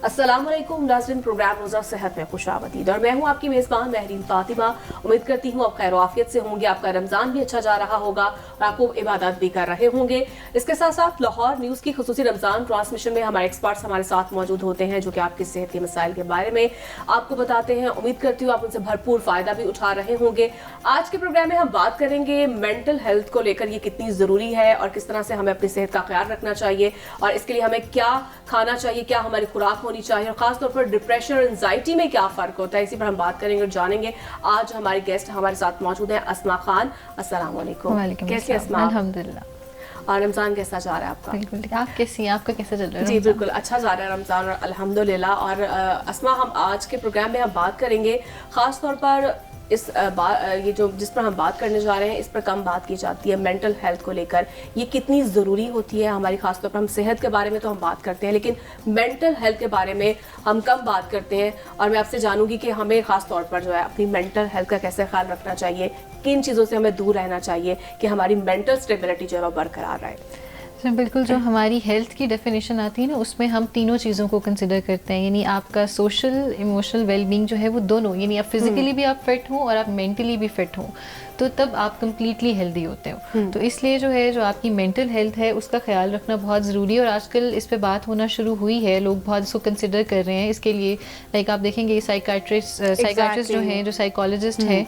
अस्सलामुअलैकुम नाज़रीन, प्रोग्राम रोज़ा सेहत में खुशामदीद और मैं हूं आपकी मेज़बान महरीन फातिमा। उम्मीद करती हूं आप खैर आफियत से होंगे, आपका रमज़ान भी अच्छा जा रहा होगा और आपको इबादत भी कर रहे होंगे। इसके साथ साथ लाहौर न्यूज़ की खुसूसी रमज़ान ट्रांसमिशन में हमारे एक्सपर्ट्स हमारे साथ मौजूद होते हैं जो कि आपकी सेहत के मसाइल के बारे में आपको बताते हैं। उम्मीद करती हूँ आप उनसे भरपूर फ़ायदा भी उठा रहे होंगे। आज के प्रोग्राम में हम बात करेंगे मेंटल हेल्थ को लेकर, ये कितनी ज़रूरी है और किस तरह से हमें अपनी सेहत का ख्याल रखना चाहिए और इसके लिए हमें क्या खाना चाहिए, क्या हमारी खुराक होनी चाहिए और खासतौर पर डिप्रेशन और एंजाइटी में क्या फ़र्क होता है, इसी पर हम बात करेंगे और जानेंगे। आज हमारी गेस्ट हमारे साथ मौजूद हैं अस्मा खान। अस्सलाम वालेकुम। कैसी अस्मा? अल्हम्दुलिल्लाह। और रमज़ान कैसा जा रहा है आपका? बिल्कुल, आप कैसी हैं? आपका कैसा चल रहा है? जी बिल्कुल अच्छा जा रहा है रमज़ान और अल्हम्दुलिल्लाह। और अस्मा, हम आज के प्रोग्राम में हम बात करेंगे ख़ास तौर पर ये जो जिस पर हम बात करने जा रहे हैं इस पर कम बात की जाती है, मेंटल हेल्थ को लेकर ये कितनी ज़रूरी होती है हमारी। खासतौर पर हम सेहत के बारे में तो हम बात करते हैं लेकिन मेंटल हेल्थ के बारे में हम कम बात करते हैं। और मैं आपसे जानूंगी कि हमें खास तौर पर जो है अपनी मेंटल हेल्थ का कैसे ख्याल रखना चाहिए, किन चीज़ों से हमें दूर रहना चाहिए कि हमारी मेंटल स्टेबिलिटी जो है वो बरकरार रहे। बिल्कुल, जो हमारी हेल्थ की डेफिनेशन आती है ना, उसमें हम तीनों चीज़ों को कंसिडर करते हैं। यानी आपका सोशल इमोशनल वेलबींग जो है वो दोनों, यानी आप फिजिकली भी आप फिट हो और आप मेंटली भी फिट हो, तो तब आप कंप्लीटली हेल्दी होते हो। तो इसलिए जो है, जो आपकी मेंटल हेल्थ है उसका ख्याल रखना बहुत ज़रूरी है और आजकल इस पे बात होना शुरू हुई है, लोग बहुत इसको कंसिडर कर रहे हैं। इसके लिए लाइक आप देखेंगे साइकाट्रिस्ट जो हैं, जो साइकोलॉजिस्ट हैं,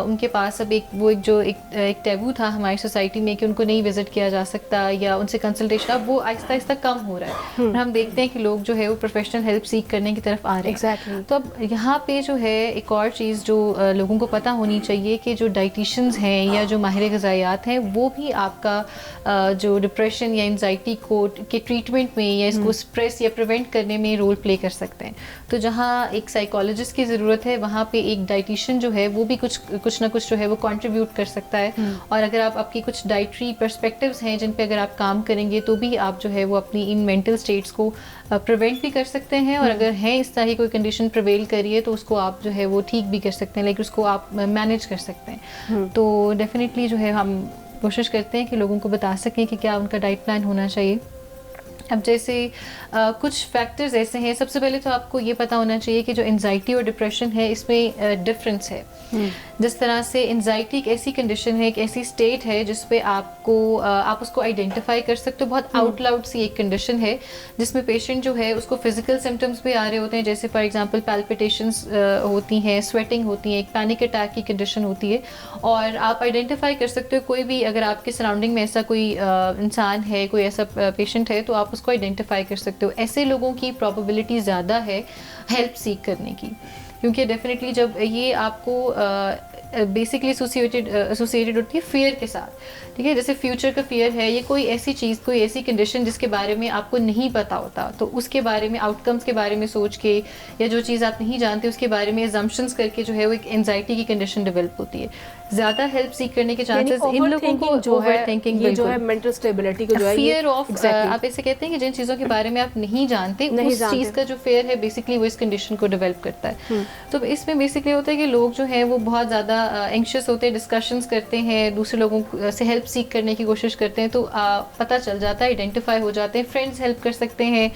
उनके पास अब एक टैबू था हमारी सोसाइटी में कि उनको नहीं विजिट किया जा सकता या उनसे कंसल्टेशन, अब वो आहिस्ता आहिस्ता कम हो रहा है और हम देखते हैं कि लोग जो है वो प्रोफेशनल हेल्प सीख करने की तरफ आ रहे हैं। तो अब यहाँ पे जो है एक और चीज़ जो लोगों को पता होनी चाहिए कि जो डाइटिशियंस हैं या जो माहिर ग़िज़ायात हैं वो भी आपका जो डिप्रेशन या एंजाइटी के ट्रीटमेंट में या इसको स्ट्रेस या प्रिवेंट करने में रोल प्ले कर सकते हैं। तो जहाँ एक साइकोलॉजिस्ट की ज़रूरत है वहाँ पे एक डाइटिशियन जो है वो भी कुछ ना कुछ जो है वो कंट्रीब्यूट कर सकता है। और अगर आप आपकी कुछ डाइटरी पर्सपेक्टिव्स हैं जिन पे अगर आप काम करेंगे तो भी आप जो है वो अपनी इन मेंटल स्टेट्स को प्रिवेंट भी कर सकते हैं और अगर है इस तरह की कोई कंडीशन प्रिवेल करिए तो उसको आप जो है वो ठीक भी कर सकते हैं, लेकिन उसको आप मैनेज कर सकते हैं। तो डेफिनेटली जो है हम कोशिश करते हैं कि लोगों को बता सकें कि क्या उनका डाइट प्लान होना चाहिए। अब जैसे कुछ फैक्टर्स ऐसे हैं, सबसे पहले तो आपको ये पता होना चाहिए कि जो एंजाइटी और डिप्रेशन है इसमें डिफरेंस है। जिस तरह से एंजाइटी एक ऐसी कंडीशन है, एक ऐसी स्टेट है जिस पे आप उसको आइडेंटिफाई कर सकते हो। बहुत आउट लाउड सी एक कंडीशन है जिसमें पेशेंट जो है उसको फिजिकल सिम्टम्स भी आ रहे होते हैं, जैसे फॉर एग्जांपल पैल्पिटेशंस होती हैं, स्वेटिंग होती है, एक पैनिक अटैक की कंडीशन होती है। और आप आइडेंटिफाई कर सकते हो कोई भी, अगर आपके सराउंडिंग में ऐसा कोई इंसान है, कोई ऐसा पेशेंट है तो आप उसको आइडेंटिफाई कर सकते हो। ऐसे लोगों की प्रोबेबिलिटी ज़्यादा है हेल्प सीख करने की, क्योंकि डेफिनेटली जब ये आपको बेसिकली एसोसिएटेड होती है फियर के साथ, ठीक है। जैसे फ्यूचर का फियर है, ये कोई ऐसी चीज़, कोई ऐसी कंडीशन जिसके बारे में आपको नहीं पता होता, तो उसके बारे में, आउटकम्स के बारे में सोच के या जो चीज़ आप नहीं जानते उसके बारे में अजम्पशंस करके जो है वो एक एंजाइटी की कंडीशन डेवलप होती है। ज़्यादा हेल्प सीख करने के चांसेस इन लोगों को जो है थिंकिंग, जो है मेंटल स्टेबिलिटी को जो है फियर ऑफ, आप ऐसे कहते हैं कि जिन चीज़ों के बारे में आप नहीं जानते उस चीज़ का जो फियर है बेसिकली वो इस कंडीशन को डेवलप करता है। तो इसमें बेसिकली होता है कि लोग जो हैं वो बहुत ज़्यादा एंग्शियस होते हैं, डिस्कशंस करते हैं, दूसरे लोगों से हेल्प सीख करने की कोशिश करते हैं, तो पता चल जाता है, आइडेंटिफाई हो जाते हैं। फ्रेंड्स हेल्प कर सकते हैं,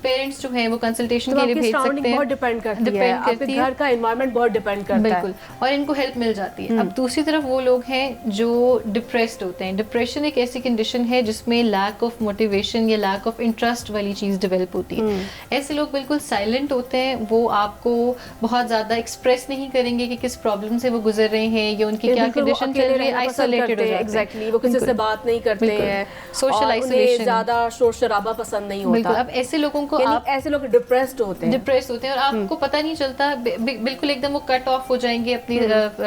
पेरेंट्स जो हैं वो कंसल्टेशन के लिए भेज सकते हैं। बहुत डिपेंड करती है, आपके घर का एनवायरनमेंट बहुत डिपेंड करता है। बिल्कुल, और इनको हेल्प मिल जाती है। अब दूसरी तरफ वो लोग हैं जो डिप्रेस्ड होते हैं। डिप्रेशन एक ऐसी कंडीशन है जिसमें लैक ऑफ मोटिवेशन या लैक ऑफ इंटरेस्ट वाली चीज़ डेवलप होती है। ऐसे लोग बिल्कुल साइलेंट होते हैं, वो आपको बहुत ज़्यादा एक्सप्रेस नहीं करेंगे कि किस प्रॉब्लम से वो गुजर रहे हैं या उनकी क्या कंडीशन चल रही है, आइसोलेटेड हो जाते हैं। एग्जैक्टली, वो किसी से बात नहीं करते हैं, सोशल आइसोलेशन, ज़्यादा शोर शराबा पसंद नहीं होता। अब ऐसे लोगों को ऐसे लोग डिप्रेस्ड होते हैं और आपको पता नहीं चलता, बिल्कुल एकदम वो कट ऑफ हो जाएंगे अपनी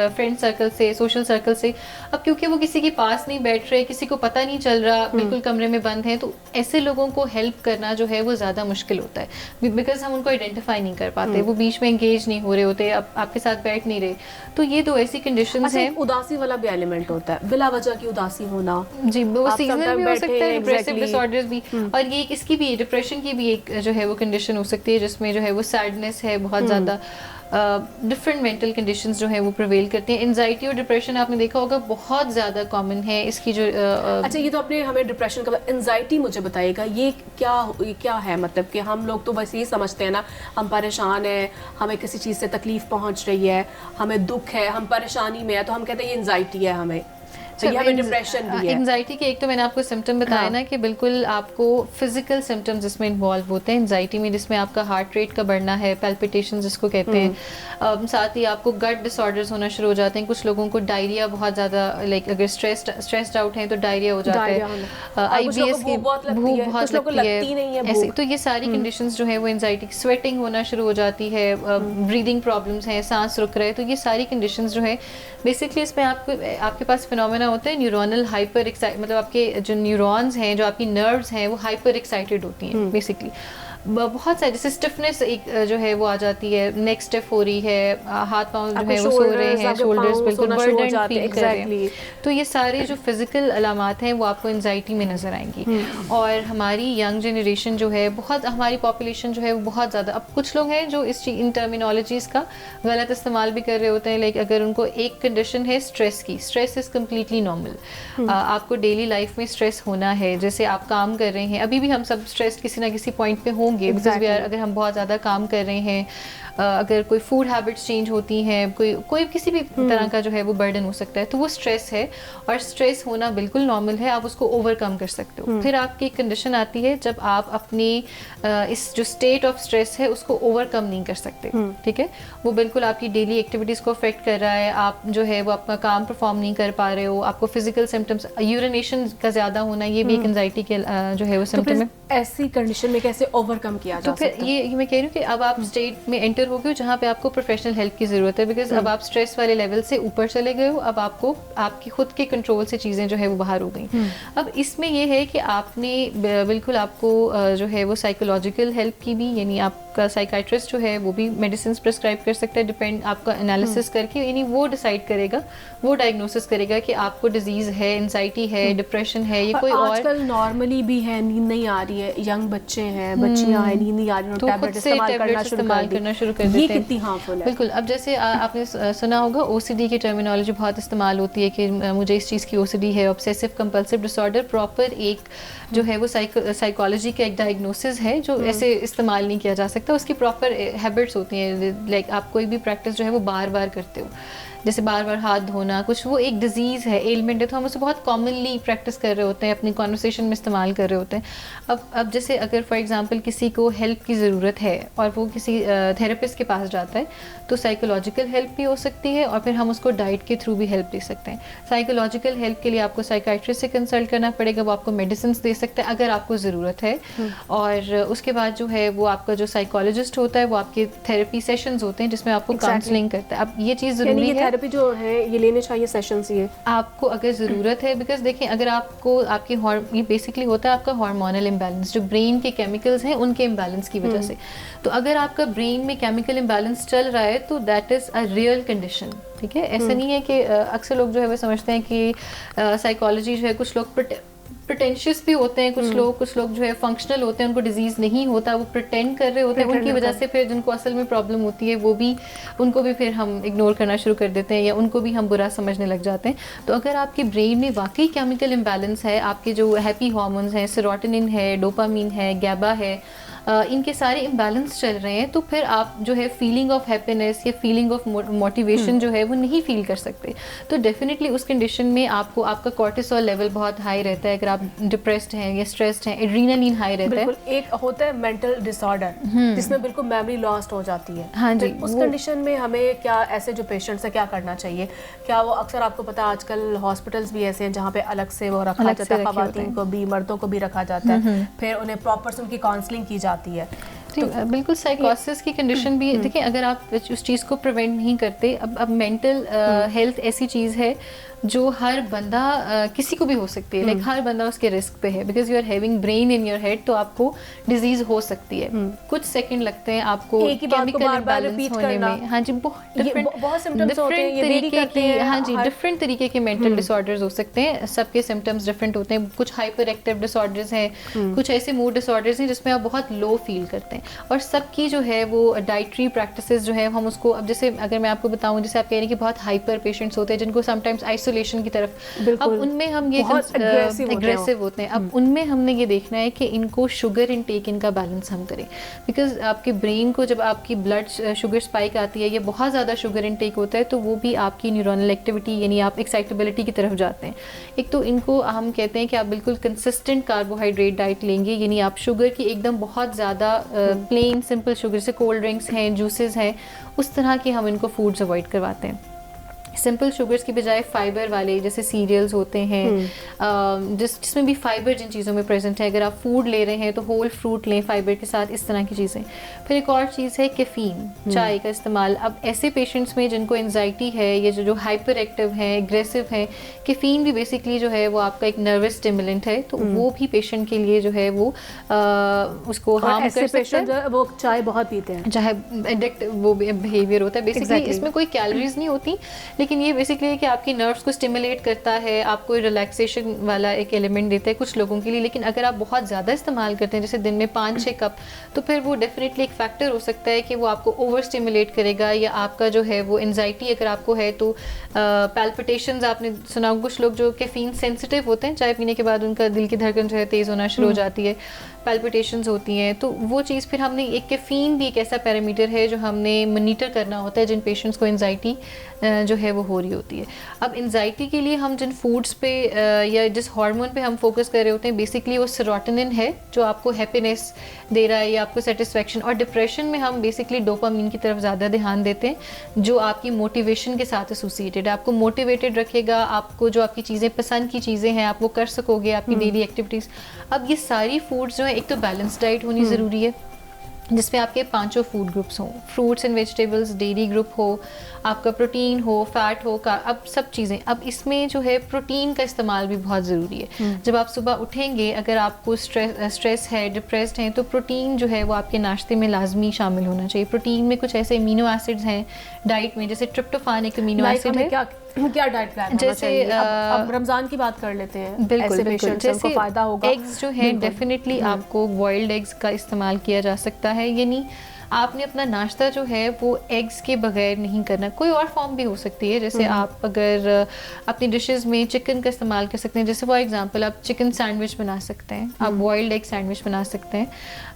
फ्रेंड सर्कल से, सोशल सर्कल से। अब क्योंकि वो किसी के पास नहीं बैठ रहे, किसी को पता नहीं चल रहा, बिल्कुल कमरे में बंद है, तो ऐसे लोगों को हेल्प करना जो है वो ज़्यादा मुश्किल होता है, बिकॉज हम उनको आइडेंटिफाई नहीं कर पाते, वो बीच में एंगेज नहीं हो रहे होते, अब आपके साथ बैठ नहीं रहे। तो ये दो ऐसी कंडीशंस हैं। उदासी वाला भी एलिमेंट होता है, बिला वजह की उदासी होना, जी, वो सीजनल भी हो सकता है, डिप्रेसिव डिसऑर्डर्स भी। और ये इसकी भी, डिप्रेशन की भी एक जो है वो कंडीशन हो सकती है जिसमें जो है वो सैडनेस है, बहुत ज़्यादा डिफरेंट मेंटल कंडीशंस जो है वो प्रिवेल करती हैं। एंजाइटी और डिप्रेशन आपने देखा होगा बहुत ज़्यादा कॉमन है इसकी जो अच्छा, ये तो आपने हमें डिप्रेशन का, एंजाइटी मुझे बताइएगा ये क्या है? मतलब कि हम लोग तो बस ये समझते हैं ना, हम परेशान हैं, हमें किसी चीज़ से तकलीफ पहुंच रही है, हमें दुख है, हम परेशानी में है, तो हम कहते हैं ये एंजाइटी है हमें, तो ये हमें डिप्रेशन भी है। एंजाइटी के एक तो मैंने आपको सिम्टम बताया ना कि बिल्कुल आपको फिजिकल सिम्टम्स इसमें इन्वॉल्व होते हैं एंजाइटी में, जिसमें आपका हार्ट रेट का बढ़ना है, पैल्पिटेशन जिसको कहते हैं, साथ ही आपको गट डिसऑर्डर्स होना शुरू हो जाते हैं। कुछ लोगों को डायरिया बहुत ज़्यादा, लाइक अगर स्ट्रेस्ड आउट हैं तो डायरिया हो जाता है, IBS की भूख बहुत लगती है ऐसे। तो ये सारी कंडीशंस जो है वो एंजाइटी, स्वेटिंग होना शुरू हो जाती है, ब्रीदिंग प्रॉब्लम्स हैं, सांस रुक रहे हैं, तो ये सारी कंडीशंस जो है बेसिकली इसमें आपके पास फिनोमेना होता है न्यूरोनल हाइपर एक्साइट, मतलब आपके जो न्यूरॉन्स हैं, जो आपकी नर्व्स हैं वो हाइपर एक्साइटेड होती हैं बेसिकली। बहुत सारे जैसे स्टिफनेस एक जो है वो आ जाती है, नेक स्टिफ हो रही है, हाथ पांव जो है वो सो रहे हैं, शोल्डर्स बिल्कुल बर्डन फील कर रहे हैं। तो ये सारे जो फिजिकल अलामात हैं वो आपको एंजाइटी में नजर आएंगी। और हमारी यंग जनरेशन जो है, बहुत हमारी पॉपुलेशन जो है वो बहुत ज़्यादा, अब कुछ लोग हैं जो इन टर्मिनोलॉजीज का गलत इस्तेमाल भी कर रहे होते हैं। लाइक अगर उनको एक कंडीशन है स्ट्रेस की, स्ट्रेस इज़ कम्प्लीटली नॉर्मल, आपको डेली लाइफ में स्ट्रेस होना है, जैसे आप काम कर रहे हैं, अभी भी हम सब स्ट्रेस किसी ना किसी पॉइंट पे होंगे, अगर हम बहुत ज़्यादा काम कर रहे हैं, अगर कोई फूड हैबिट्स चेंज होती हैं, कोई किसी भी तरह का जो है वो बर्डन हो सकता है, तो वो स्ट्रेस है। और स्ट्रेस होना बिल्कुल नॉर्मल है, आप उसको ओवरकम कर सकते हो। फिर आपकी एक कंडीशन आती है जब आप अपनी इस जो स्टेट ऑफ स्ट्रेस है उसको ओवरकम नहीं कर सकते, ठीक है, वो बिल्कुल आपकी डेली एक्टिविटीज़ को अफेक्ट कर रहा है, आप जो है वो अपना काम परफॉर्म नहीं कर पा रहे हो, आपको फिजिकल सिम्टम्स, यूरिनेशन का ज़्यादा होना, ये भी एक एंजाइटी के जो है वो सिम्टम है। ऐसी कंडीशन में कैसे ओवरकम किया जा सकता है? तो फिर ये मैं कह रही हूँ कि अब आप स्टेट में एंटर हो गए हो जहाँ पे आपको प्रोफेशनल हेल्प की ज़रूरत है, बिकॉज अब आप स्ट्रेस वाले लेवल से ऊपर चले गए हो, अब आपको आपकी खुद के कंट्रोल से चीज़ें जो है वो बाहर हो गई। अब इसमें ये है कि आपने बिल्कुल आपको जो है वो साइकोलॉजिकल हेल्प की भी, यानी आपका साइकाइट्रिस्ट जो है वो भी मेडिसिन प्रिस्क्राइब कर सकता है, डिपेंड आपका एनालिसिस करके, यानी वो डिसाइड करेगा, वो डायग्नोसिस करेगा कि आपको डिजीज़ है, एंजाइटी है, डिप्रेशन है, ये कोई और। आजकल नॉर्मली भी है, नींद नहीं आ रही है, यंग बच्चे हैं, बच्चियां हैं, नींद नहीं आ रही है, तो टैबलेट इस्तेमाल करना शुरू कर देते हैं। ये कितनी हार्मफुल है? बिल्कुल। अब जैसे आपने सुना होगा OCD की टर्मिनोलॉजी बहुत इस्तेमाल होती है कि मुझे इस चीज़ की OCD है, ऑब्सेसिव कंपल्सिव डिसऑर्डर। प्रॉपर एक जो है वो साइकोलॉजी का एक डायग्नोसिस है जो ऐसे इस्तेमाल नहीं किया जा सकता, उसकी प्रॉपर हैबिट्स होती हैं। लाइक आप कोई भी प्रैक्टिस जो है वो बार बार करते हो, जैसे बार बार हाथ धोना, कुछ वो एक डिजीज़ है, एलिमेंट है, तो हम उसे बहुत कॉमनली प्रैक्टिस कर रहे होते हैं, अपनी कॉन्वर्सेशन में इस्तेमाल कर रहे होते हैं। अब जैसे अगर फॉर एग्जांपल किसी को हेल्प की ज़रूरत है और वो किसी थेरेपिस्ट के पास जाता है, तो साइकोलॉजिकल हेल्प भी हो सकती है और फिर हम उसको डाइट के थ्रू भी हेल्प दे सकते हैं। साइकोलॉजिकल हेल्प के लिए आपको साइकाइट्रिस्ट से कंसल्ट करना पड़ेगा, वो आपको मेडिसिन दे सकता है अगर आपको ज़रूरत है। और उसके बाद जो है वो आपका जो साइकोलॉजिस्ट होता है वो आपके थेरेपी सेशंस होते हैं जिसमें आपको काउंसलिंग करता है। अब ये चीज़ ज़रूरी है, थेरेपी जो है ये लेने चाहिए सेशंस, ये आपको अगर ज़रूरत है, बिकॉज देखें अगर आपको आपकी ये बेसिकली होता है आपका हार्मोनल इम्बैलेंस, जो ब्रेन के केमिकल्स हैं उनके इम्बैलेंस की वजह से। तो अगर आपका ब्रेन में केमिकल इम्बैलेंस चल रहा है तो that is a real condition, ठीक है। ऐसा नहीं है कि अक्सर लोग जो है वो समझते हैं कि साइकोलॉजी जो है, कुछ लोग प्रिटेंशियस भी होते हैं, कुछ लोग जो है फंक्शनल होते हैं, उनको डिजीज़ नहीं होता, वो प्रिटेंड कर रहे होते हैं, उनकी वजह से फिर जिनको असल में प्रॉब्लम होती है वो भी, उनको भी फिर हम इग्नोर करना शुरू कर देते हैं या उनको भी हम बुरा समझने लग जाते हैं। तो अगर आपके ब्रेन में वाकई केमिकल इम्बैलेंस है, आपके जो हैप्पी हार्मोन्स हैं, सेरोटोनिन है, डोपामीन है, गैबा है, इनके सारे इम्बैलेंस चल रहे हैं, तो फिर आप जो है फीलिंग ऑफ हैप्पीनेस या फीलिंग ऑफ मोटिवेशन जो है वो नहीं फील कर सकते। तो डेफिनेटली उस कंडीशन में आपको आपका कॉर्टिसोल लेवल बहुत हाई रहता है, अगर आप डिप्रेस्ड हैं या स्ट्रेस्ड हैं, एड्रेनालिन हाई रहता है। एक होता है मेंटल डिसऑर्डर जिसमें बिल्कुल मेमोरी लॉस्ट हो जाती है। हाँ जी, उस कंडीशन में हमें क्या, ऐसे जो पेशेंट्स है क्या करना चाहिए? क्या वो अक्सर आपको पता है आजकल हॉस्पिटल्स भी ऐसे हैं जहाँ पे अलग से वो रखा जाता है, खवातीन को भी मर्दों को भी रखा जाता है, फिर उन्हें प्रॉपर से उनकी काउंसलिंग की जाती है। जी, बिल्कुल साइकोसिस की कंडीशन भी देखिए, अगर आप उस चीज़ को प्रिवेंट नहीं करते, अब मेंटल हेल्थ ऐसी चीज़ है जो हर बंदा किसी को भी हो सकती है, लाइक हर बंदा उसके रिस्क पे है, because you are having brain in your head, तो आपको डिजीज हो सकती है। कुछ सेकंड लगते हैं आपको एक ही बात को बार-बार रिपीट करना। में। हाँ जी, बहुत सिम्टम्स होते हैं, ये वेरी करते हैं। हाँ जी, डिफरेंट तरीके के मेंटल डिसऑर्डर्स हो सकते हैं, सबके सिम्टम्स डिफरेंट होते हैं। कुछ हाइपर एक्टिव डिसऑर्डर्स हैं, कुछ ऐसे मूड डिसऑर्डर्स हैं जिसमें आप बहुत लो फील करते हैं, और सबकी जो है वो डाइटरी प्रैक्टिसेस जो है हम उसको, अब जैसे अगर मैं आपको बताऊं, जैसे आप कह रहे हैं कि बहुत हाइपर पेशेंट्स होते हैं जिनको समटाइम्स आइसोलेशन की तरफ, अब उनमें हम ये एग्रेसिव होते हैं, अब उनमें हमने ये देखना है कि इनको शुगर इनटेक इनका बैलेंस हम करें, बिकॉज आपके ब्रेन को जब आपकी ब्लड शुगर स्पाइक आती है, ये बहुत ज़्यादा शुगर इनटेक होता है, तो वो भी आपकी न्यूरोनल एक्टिविटी यानी आप एक्साइटेबिलिटी की तरफ जाते हैं। एक तो इनको हम कहते हैं कि आप बिल्कुल कंसिस्टेंट कार्बोहाइड्रेट डाइट लेंगे, यानी आप शुगर की एकदम बहुत ज़्यादा प्लेन सिंपल शुगर से कोल्ड ड्रिंक्स हैं, जूसेस हैं, उस तरह के हम इनको फूड्स अवॉइड करवाते हैं। सिंपल शुगर्स की बजाय फाइबर वाले जैसे सीरियल्स होते हैं, जिसमें भी फाइबर जिन चीज़ों में प्रेजेंट है, अगर आप फूड ले रहे हैं तो होल फ्रूट लें फाइबर के साथ, इस तरह की चीज़ें। फिर एक और चीज़ है कैफ़ीन, चाय का इस्तेमाल। अब ऐसे पेशेंट्स में जिनको एंजाइटी है, ये जो हाइपर एक्टिव हैं, एग्रेसिव हैं, कैफ़ीन भी बेसिकली जो है वो आपका एक नर्वस स्टिमुलेंट है, तो वो भी पेशेंट के लिए जो है वो उसको हार्म कर सकता है। वो चाय बहुत पीते हैं, चाहे एडिक्ट वो बिहेवियर होता है बेसिकली। इसमें कोई कैलोरीज नहीं होती, लेकिन ये बेसिकली है कि आपकी नर्व्स को स्टिमुलेट करता है, आपको रिलैक्सेशन वाला एक एलिमेंट देता है कुछ लोगों के लिए। लेकिन अगर आप बहुत ज़्यादा इस्तेमाल करते हैं, जैसे दिन में 5-6 कप, तो फिर वो डेफिनेटली एक फैक्टर हो सकता है कि वो आपको ओवर स्टिमुलेट करेगा, या आपका जो है वो एंजाइटी अगर आपको है तो पैल्पिटेशंस आपने सुना, कुछ लोग जो कैफीन सेंसिटिव होते हैं, चाय पीने के बाद उनका दिल की धड़कन जो है तेज़ होना शुरू हो जाती है, पैल्पिटेशंस होती हैं, तो वो चीज़ फिर हमने एक कैफीन भी एक ऐसा पैरामीटर है जो हमने मॉनिटर करना होता है जिन पेशेंट्स को एंजाइटी जो है वो हो रही होती है। अब एंजाइटी के लिए हम जिन फूड्स पे या जिस हार्मोन पे हम फोकस कर रहे होते हैं, बेसिकली वो सेरोटोनिन है जो आपको हैप्पीनेस दे रहा है या आपको सेटिस्फैक्शन, और डिप्रेशन में हम बेसिकली डोपामिन की तरफ ज़्यादा ध्यान देते हैं जो आपकी मोटिवेशन के साथ एसोसिएटेड है, आपको मोटिवेटेड रखेगा, आपको जो आपकी चीज़ें पसंद की चीज़ें हैं आप वो कर सकोगे, आपकी डेली एक्टिविटीज़। अब ये सारी फूड्स जो है, एक तो बैलेंस डाइट होनी ज़रूरी है जिसमें आपके 5 फूड ग्रुप्स हों, fruits and vegetables, dairy group हो, आपका प्रोटीन हो, फैट हो, अब सब चीज़ें। अब इसमें जो है प्रोटीन का इस्तेमाल भी बहुत ज़रूरी है। जब आप सुबह उठेंगे, अगर आपको स्ट्रेस है, डिप्रेस्ड हैं, तो प्रोटीन जो है वो आपके नाश्ते में लाजमी शामिल होना चाहिए। प्रोटीन में कुछ ऐसे अमीनो एसिड्स हैं डाइट में, जैसे ट्रिप्टोफान एक अमीनो एसिड है। क्या डाइट प्लान जैसे अब रमजान की बात कर लेते हैं, बिल्कुल बिल्कुल, जैसे फायदा होगा। एग्स जो है डेफिनेटली आपको बॉइल्ड एग्स का इस्तेमाल किया जा सकता है, यानी आपने अपना नाश्ता जो है वो एग्स के बगैर नहीं करना। कोई और फॉर्म भी हो सकती है, जैसे आप अगर अपनी डिशेस में चिकन का इस्तेमाल कर सकते हैं, जैसे फॉर एग्जांपल आप चिकन सैंडविच बना सकते हैं, आप बॉइल्ड एग सैंडविच बना सकते हैं।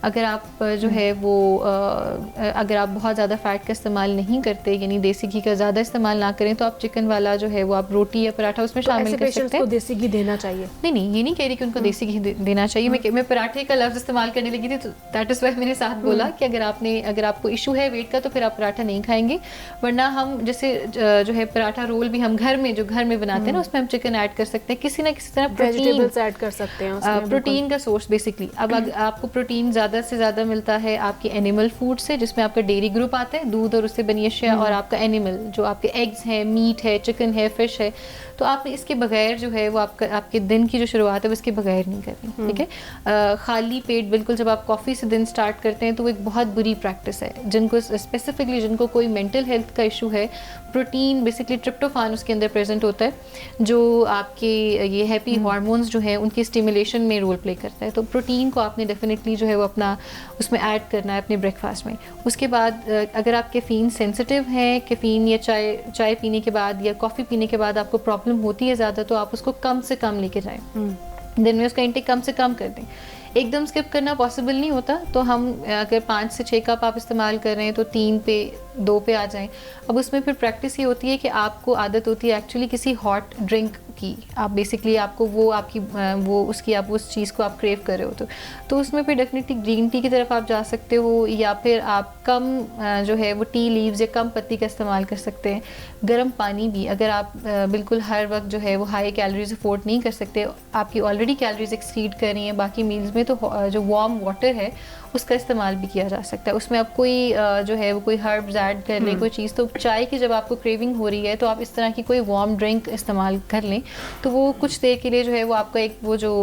अगर आप जो है वो अगर आप बहुत ज़्यादा फ़ैट का इस्तेमाल नहीं करते, यानी देसी घी का ज़्यादा इस्तेमाल ना करें, तो आप चिकन वाला जो है वो आप रोटी या पराठा उसमें शामिल कर सकते हैं। देसी घी देना चाहिए? नहीं, ये नहीं कह रही कि उनको देसी घी देना चाहिए। मैं पराठे का लफ्ज़ इस्तेमाल करने लगी थी, तो दैट इज़ वाई मैंने साथ बोला कि अगर आपको इशू है वेट का तो फिर आप पराठा नहीं खाएंगे, वरना हम जैसे जो है पराठा रोल भी हम घर में बनाते हैं ना, उसमें हम चिकन ऐड कर सकते हैं, किसी ना किसी तरह प्रोटीन ऐड कर सकते हैं उसमें, प्रोटीन का सोर्स बेसिकली। अब आपको प्रोटीन ज़्यादा से ज़्यादा मिलता है आपके एनिमल फूड से, जिसमें आपका डेयरी ग्रुप आता है, दूध और उससे बनी अशिया, और आपका एनिमल जो आपके एग्स हैं, मीट है, चिकन है, फिश है। तो आपने इसके बगैर जो है वो आपके दिन की जो शुरुआत है वो इसके बगैर नहीं करनी, ठीक है। खाली पेट बिल्कुल जब आप कॉफ़ी से दिन स्टार्ट करते हैं तो वो एक बहुत बुरी प्रैक्टिस है। जिनको स्पेसिफिकली जिनको कोई मेंटल हेल्थ का इशू है, प्रोटीन बेसिकली ट्रिप्टोफान उसके अंदर प्रेजेंट होता है जो आपके ये हैप्पी हार्मोन्स जो है उनकी स्टिमुलेशन में रोल प्ले करता है। तो प्रोटीन को आपने डेफिनेटली जो है वो अपना उसमें ऐड करना है अपने ब्रेकफास्ट में। उसके बाद अगर आप कैफ़ीन सेंसिटिव हैं, कैफ़ीन या चाय पीने के बाद या कॉफ़ी पीने के बाद आपको प्रॉब्लम होती है ज़्यादा, तो आप उसको कम से कम लेके जाएं, दिन में उसका इंटेक कम से कम कर दें। एकदम स्किप करना पॉसिबल नहीं होता, तो हम अगर 5 से 6 कप आप इस्तेमाल कर रहे हैं तो 3 पे 2 पे आ जाएं। अब उसमें फिर प्रैक्टिस ये होती है कि आपको आदत होती है एक्चुअली किसी हॉट ड्रिंक की, आप बेसिकली आपको वो आपकी वो उसकी आप उस चीज़ को आप क्रेव कर रहे हो, तो उसमें फिर डेफिनेटली ग्रीन टी की तरफ आप जा सकते हो, या फिर आप कम जो है वो टी लीव्स या कम पत्ती का इस्तेमाल कर सकते हैं। गर्म पानी भी, अगर आप बिल्कुल हर वक्त जो है वो हाई कैलोरीज अफोर्ड नहीं कर सकते, आपकी ऑलरेडी कैलोरीज एक्सीड कर रही हैं बाकी मील्स में, तो जो वार्म वाटर है उसका इस्तेमाल भी किया जा सकता है। उसमें आप कोई जो है वो कोई हर्ब्स ऐड कर लें, कोई चीज़, तो चाय की जब आपको क्रेविंग हो रही है तो आप इस तरह की कोई वार्म ड्रिंक इस्तेमाल कर लें, तो वो कुछ देर के लिए जो है वो आपका एक वो जो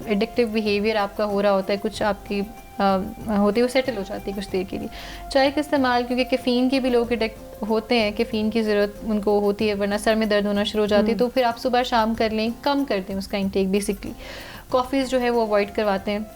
एडिक्टिव बिहेवियर आपका हो रहा होता है, कुछ आपकी होती है, वो सेटल हो जाती है कुछ देर के लिए। चाय का इस्तेमाल, क्योंकि कैफ़ीन के भी लोग एडिक्ट होते हैं, कैफ़ीन की ज़रूरत उनको होती है, वरना सर में दर्द होना शुरू हो जाती है, तो फिर आप सुबह शाम कर लें, कम कर दें उसका इंटेक बेसिकली। कॉफ़ीज़ जो है वो अवॉइड करवाते हैं।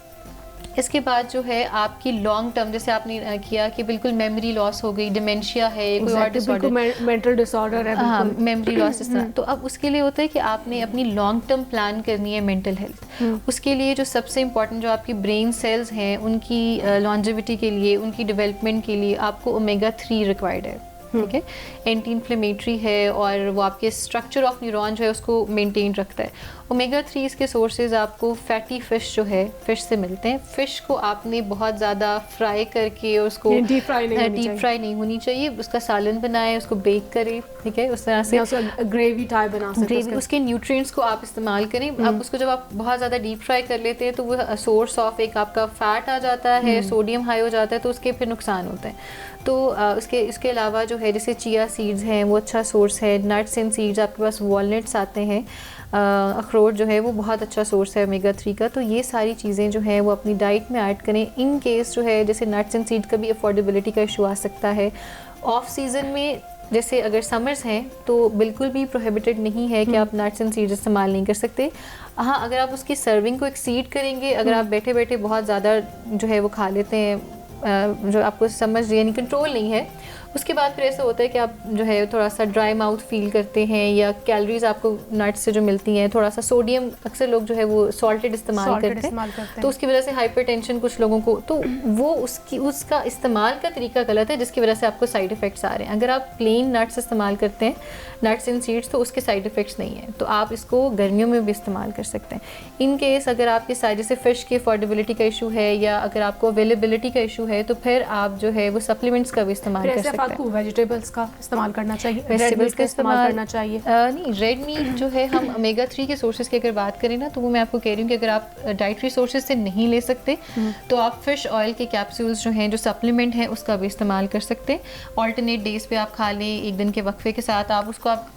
इसके बाद जो है आपकी लॉन्ग टर्म, जैसे आपने किया कि बिल्कुल मेमोरी लॉस हो गई, डिमेंशिया है, कोई और डिसऑर्डर, मेंटल डिसऑर्डर है, हाँ, मेमोरी लॉस इस तरह, तो अब उसके लिए होता है कि आपने अपनी लॉन्ग टर्म प्लान करनी है मेंटल हेल्थ। उसके लिए जो सबसे इम्पॉर्टेंट जो आपकी ब्रेन सेल्स हैं उनकी लॉन्जेविटी के लिए, उनकी डेवलपमेंट के लिए आपको ओमेगा 3 रिक्वायर्ड है, ठीक है। एंटी इन्फ्लेमेटरी है और वो आपके स्ट्रक्चर ऑफ न्यूरॉन जो है उसको मेंटेन रखता है। ओमेगा 3 इसके सोर्सेज आपको फैटी फ़िश जो है, फ़िश से मिलते हैं। फ़िश को आपने बहुत ज़्यादा फ्राई करके उसको डीप फ्राई नहीं होनी चाहिए, उसका सालन बनाए, उसको बेक करें, ठीक है, उस तरह से ग्रेवी टाइप बना सकते हैं। उसके न्यूट्रिएंट्स को आप इस्तेमाल करें। अब उसको जब आप बहुत ज़्यादा डीप फ्राई कर लेते हैं तो वो सोर्स ऑफ एक आपका फ़ैट आ जाता है, सोडियम हाई हो जाता है, तो उसके फिर नुकसान होते हैं। तो इसके अलावा जो है जैसे चिया सीड्स हैं वो अच्छा सोर्स है, नट्स एंड सीड्स, आपके पास वॉलनट्स आते हैं, अखरोट जो है वो बहुत अच्छा सोर्स है ओमेगा 3 का। तो ये सारी चीज़ें जो है वो अपनी डाइट में ऐड करें। इन केस जो है जैसे नट्स एंड सीड का भी अफोर्डेबिलिटी का इशू आ सकता है। ऑफ सीज़न में जैसे अगर समर्स हैं तो बिल्कुल भी प्रोहिबिटेड नहीं है कि आप नट्स एंड सीड्स इस्तेमाल नहीं कर सकते। हाँ, अगर आप उसकी सर्विंग को एक्सीड करेंगे, अगर आप बैठे बैठे बहुत ज़्यादा जो है वो खा लेते हैं, जो आपको समझ यानी कंट्रोल नहीं है, उसके बाद फिर ऐसा होता है कि आप जो है थोड़ा सा ड्राई माउथ फील करते हैं, या कैलोरीज आपको नट्स से जो मिलती हैं, थोड़ा सा सोडियम अक्सर लोग जो है वो सॉल्टेड इस्तेमाल करते हैं, तो उसकी वजह से हाइपरटेंशन कुछ लोगों को, तो वो उसका इस्तेमाल का तरीका गलत है, जिसकी वजह से आपको साइड इफ़ेक्ट्स आ रहे हैं। अगर आप प्लेन नट्स इस्तेमाल करते हैं, नट्स एंड सीड्स, तो उसके साइड इफ़ेक्ट्स नहीं है, तो आप इसको गर्मियों में भी इस्तेमाल कर सकते हैं। इन केस अगर आपके साइड जैसे फ़िश की अफोर्डेबिलिटी का इशू है या अगर आपको अवेलेबिलिटी का इशू है, तो फिर आप जो है वो सप्लीमेंट्स का भी इस्तेमाल कर सकते हैं। आपको वेजिटेबल्स का इस्तेमाल करना चाहिए, वेजिटेबल्स का इस्तेमाल करना चाहिए। नहीं, रेड मीट जो है, हम ओमेगा 3 के सोर्सेज की अगर बात करें ना, तो वो मैं आपको कह रही हूँ कि अगर आप डाइटरी सोर्सेज से नहीं ले सकते तो आप फिश ऑयल के कैप्सूल्स जो हैं, जो सप्लीमेंट हैं, उसका भी इस्तेमाल कर सकते हैं। ऑल्टरनेट डेज पे आप खा लें, एक दिन के वक्फे के साथ आप उसको आप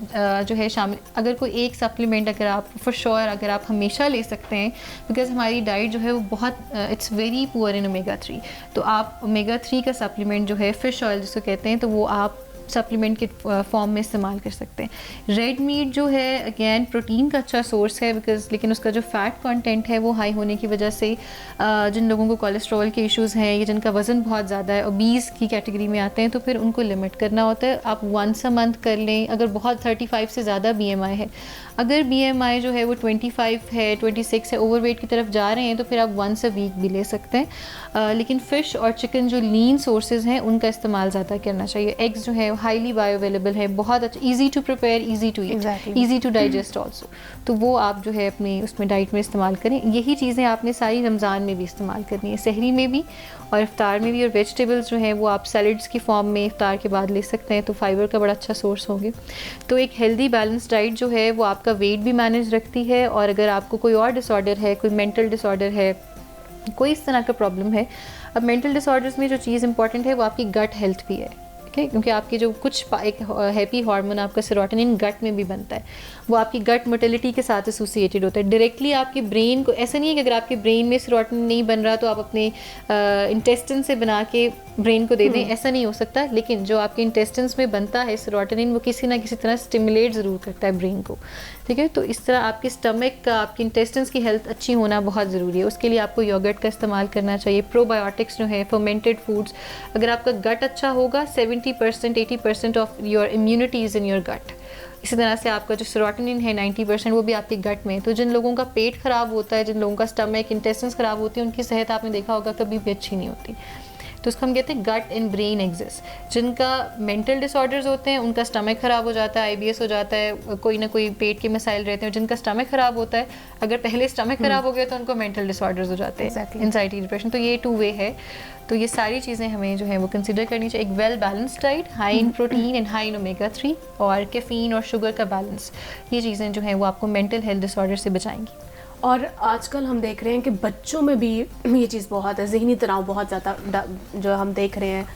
जो है शामिल, अगर कोई एक सप्लीमेंट अगर आप फॉर श्योर अगर आप हमेशा ले सकते हैं, बिकॉज हमारी डाइट जो है वो बहुत it's very poor in omega 3, तो आप ओमेगा 3 का सप्लीमेंट जो है फिश ऑयल जिसको कहते हैं, तो वो आप सप्लीमेंट के फॉर्म में इस्तेमाल कर सकते हैं। रेड मीट जो है अगेन प्रोटीन का अच्छा सोर्स है, बिकॉज लेकिन उसका जो फैट कंटेंट है वो हाई होने की वजह से जिन लोगों को कोलेस्ट्रॉल के इश्यूज़ हैं या जिनका वज़न बहुत ज़्यादा है, ओबीज़ की कैटेगरी में आते हैं, तो फिर उनको लिमिट करना होता है। आप वंस अ मंथ कर लें, अगर बहुत 35 से ज़्यादा BMI है, अगर BMI जो है वो 25 है, 26 है, ओवरवेट की तरफ जा रहे हैं, तो फिर आप वंस अ वीक भी ले सकते हैं। लेकिन फ़िश और चिकन जो लीन सोर्सेज हैं उनका इस्तेमाल ज़्यादा करना चाहिए। एग्स जो है हाईली बायो अवेलेबल है, बहुत अच्छा, easy to prepare, easy to eat, easy to digest also, तो वो आप जो है अपनी उसमें डाइट में इस्तेमाल करें। यही चीज़ें आपने सारी रमज़ान में भी इस्तेमाल करनी है, सहरी में भी और इफ्तार में भी। और वेजिटेबल्स जो हैं वो आप सैलड्स की फॉर्म में इफ्तार के बाद ले सकते हैं, तो फाइबर का बड़ा अच्छा सोर्स होंगे। तो एक हेल्दी बैलेंस डाइट जो है वो आपका वेट भी मैनेज रखती है, और अगर आपको कोई और डिसऑर्डर है, कोई मेंटल डिसऑर्डर है, कोई इस तरह का प्रॉब्लम है, अब मेंटल डिसऑर्डर्स में जो चीज़ इंपॉर्टेंट है वो आपकी गट हेल्थ भी है, क्योंकि आपके जो कुछ एक हैप्पी हार्मोन आपका सेरोटोनिन गट में भी बनता है, वो आपकी गट मोटिलिटी के साथ एसोसिएटेड होता है। डायरेक्टली आपके ब्रेन को, ऐसा नहीं है कि अगर आपके ब्रेन में सेरोटोनिन नहीं बन रहा तो आप अपने इंटेस्टिन से बना के ब्रेन को दे दें, ऐसा नहीं हो सकता। लेकिन जो आपके इंटेस्टिन्स में बनता है सेरोटोनिन, वो किसी ना किसी तरह स्टिमुलेट ज़रूर करता है ब्रेन को, ठीक है। तो इस तरह आपके स्टमक का, आपके इंटेस्टिन्स की हेल्थ अच्छी होना बहुत ज़रूरी है। उसके लिए आपको योगर्ट का इस्तेमाल करना चाहिए, प्रोबायोटिक्स जो है, फर्मेंटेड फूड्स। अगर आपका गट अच्छा होगा, 70% 80% of your immunity is in your gut. इसी तरह से आपका जो सेरोटोनिन है 90% वो भी आपके गट में। तो जिन लोगों का पेट ख़राब होता है, जिन लोगों का स्टमक, इंटेस्टिन्स ख़राब होती है, उनकी सेहत आपने देखा होगा कभी भी अच्छी नहीं होती। तो उसको हम कहते हैं गट एंड ब्रेन एक्सिस। जिनका मेंटल डिसऑर्डर्स होते हैं उनका स्टमक ख़राब हो जाता है, IBS हो जाता है, कोई ना कोई पेट के मसाइल रहते हैं। जिनका स्टमक ख़राब होता है, अगर पहले स्टमक ख़राब हो गया तो उनको मेंटल डिसऑर्डर्स हो जाते हैं, एंजाइटी, डिप्रेशन। तो ये 2 वे है। तो ये सारी चीज़ें हमें जो है वो कंसिडर करनी चाहिए। एक well balanced diet, high in protein and high in omega 3, और कैफ़ीन और शुगर का बैलेंस, ये चीज़ें जो हैं वो आपको मेंटल हेल्थ डिसऑर्डर से बचाएंगी। और आजकल हम देख रहे हैं कि बच्चों में भी ये चीज़ बहुत है, ज़हनी तनाव बहुत ज़्यादा जो हम देख रहे हैं।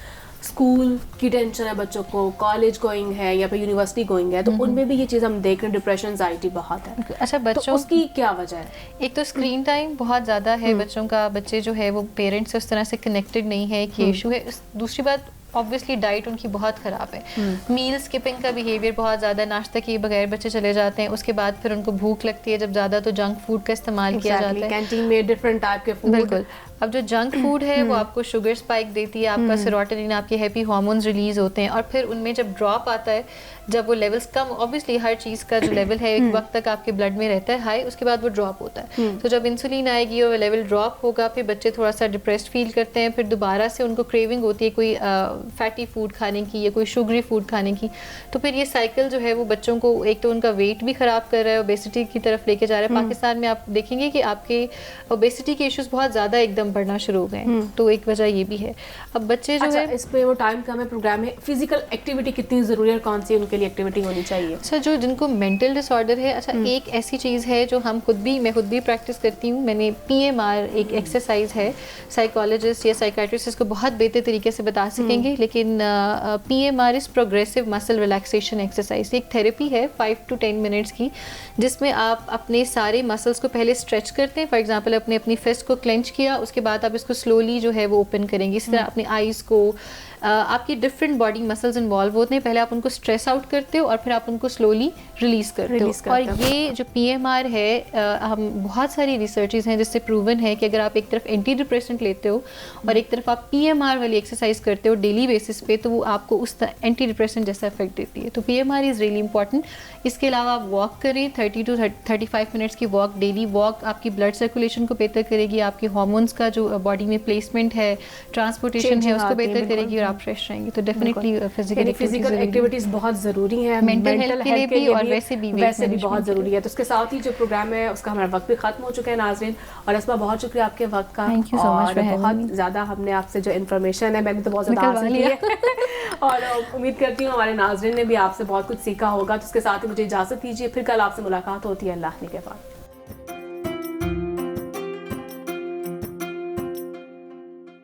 स्कूल की टेंशन है बच्चों को, कॉलेज गोइंग है या फिर यूनिवर्सिटी गोइंग है, तो उनमें भी ये चीज़ हम देख रहे हैं, डिप्रेशन एंजाइटी बहुत है। अच्छा, तो बच्चों उसकी क्या वजह है? एक तो स्क्रीन टाइम बहुत ज़्यादा है बच्चों का, बच्चे जो है वो पेरेंट्स से उस तरह से कनेक्टेड नहीं है, एक ये इशू है। दूसरी बात ऑब्वियसली डाइट उनकी बहुत ख़राब है, मील स्किपिंग का बिहेवियर बहुत ज़्यादा, नाश्ता किए बगैर बच्चे चले जाते हैं, उसके बाद फिर उनको भूख लगती है जब ज़्यादा, तो जंक फूड का इस्तेमाल किया जाता है कैंटीन में डिफरेंट टाइप के फूड। बिल्कुल। अब जो जंक फूड है वो आपको शुगर स्पाइक देती है, आपका सेरोटोनिन, आपके हैप्पी हार्मोन्स रिलीज होते हैं, और फिर उनमें जब ड्रॉप आता है, जब वो लेवल्स कम, ऑब्वियसली हर चीज़ का जो लेवल है एक वक्त तक आपके ब्लड में रहता है हाई, उसके बाद वो ड्रॉप होता है। तो जब इंसुलिन आएगी और लेवल ड्रॉप होगा, फिर बच्चे थोड़ा सा डिप्रेस्ड फील करते हैं, फिर दोबारा से उनको क्रेविंग होती है कोई फैटी फूड खाने की या कोई शुगरी फूड खाने की। तो फिर ये साइकिल जो है वो बच्चों को एक तो उनका वेट भी ख़राब कर रहा है, ओबेसिटी की तरफ लेके जा रहा है। पाकिस्तान में आप देखेंगे कि आपके ओबेसिटी के इश्यूज बहुत ज़्यादा एकदम बढ़ना शुरू हो गए, तो एक वजह ये भी है। अब बच्चे जो है, इस पे वो टाइम कम है प्रोग्राम में, फिजिकल एक्टिविटी कितनी ज़रूरी है, कौन सी उनके लिए एक्टिविटी होनी चाहिए? अच्छा, जो जिनको मेंटल डिसऑर्डर है, अच्छा एक ऐसी चीज़ है जो मैं खुद भी प्रैक्टिस करती हूँ। मैंने PMR एक एक्सरसाइज है, साइकोलॉजिस्ट या साइकाट्रिस्ट इसको बहुत बेहतर तरीके से बता सकेंगे, लेकिन PMR is progressive muscle relaxation exercise. एक थेरेपी है 5 to 10 मिनट्स की, जिसमें आप अपने सारे मसल्स को पहले स्ट्रेच करते हैं। फॉर एग्जांपल अपने अपनी फिस्ट को क्लेंच किया, उसके बाद आप इसको स्लोली जो है वो ओपन करेंगे। इस तरह अपनी आईज़ को, आपकी डिफरेंट बॉडी मसल्स इन्वॉल्व होते हैं, पहले आप उनको स्ट्रेस आउट करते हो और फिर आप उनको स्लोली रिलीज करते हो। और ये जो PMR है, हम बहुत सारी रिसर्चेज हैं जिससे प्रूवन है कि अगर आप एक तरफ एंटी डिप्रेसेंट लेते हो और एक तरफ आप PMR वाली एक्सरसाइज करते हो डेली बेसिस पे, तो वो आपको उस एंटी डिप्रेसेंट जैसा इफेक्ट देती है। तो PMR इज़ रियली इंपॉर्टेंट। इसके अलावा आप वॉक करें, 30 to 35 मिनट्स की वॉक, डेली वॉक आपकी ब्लड सर्कुलेशन को बेहतर करेगी, आपके हार्मोन्स का जो बॉडी में प्लेसमेंट है, ट्रांसपोर्टेशन है, उसको बेहतर करेगी और आप फ्रेश रहेंगे। तो डेफिनेटली फिजिकल एक्टिविटीज बहुत ज़रूरी है, मेंटल हेल्थ के लिए भी और वैसे भी बहुत ज़रूरी है। तो उसके साथ ही जो प्रोग्राम है उसका हमारा वक्त भी खत्म हो चुका है नाज़रीन, और इसमें बहुत शुक्रिया आपके वक्त का। Thank you so much. बहुत ज़्यादा हमने आपसे जो इन्फॉर्मेशन है, मैंने तो बहुत ज़्यादा हासिल की है और उम्मीद करती हूँ हमारे नाज़रीन ने भी आपसे बहुत कुछ सीखा होगा। तो उसके साथ ही मुझे इजाज़त दीजिए, फिर कल आपसे मुलाकात होती है। अल्लाह ने के बाद।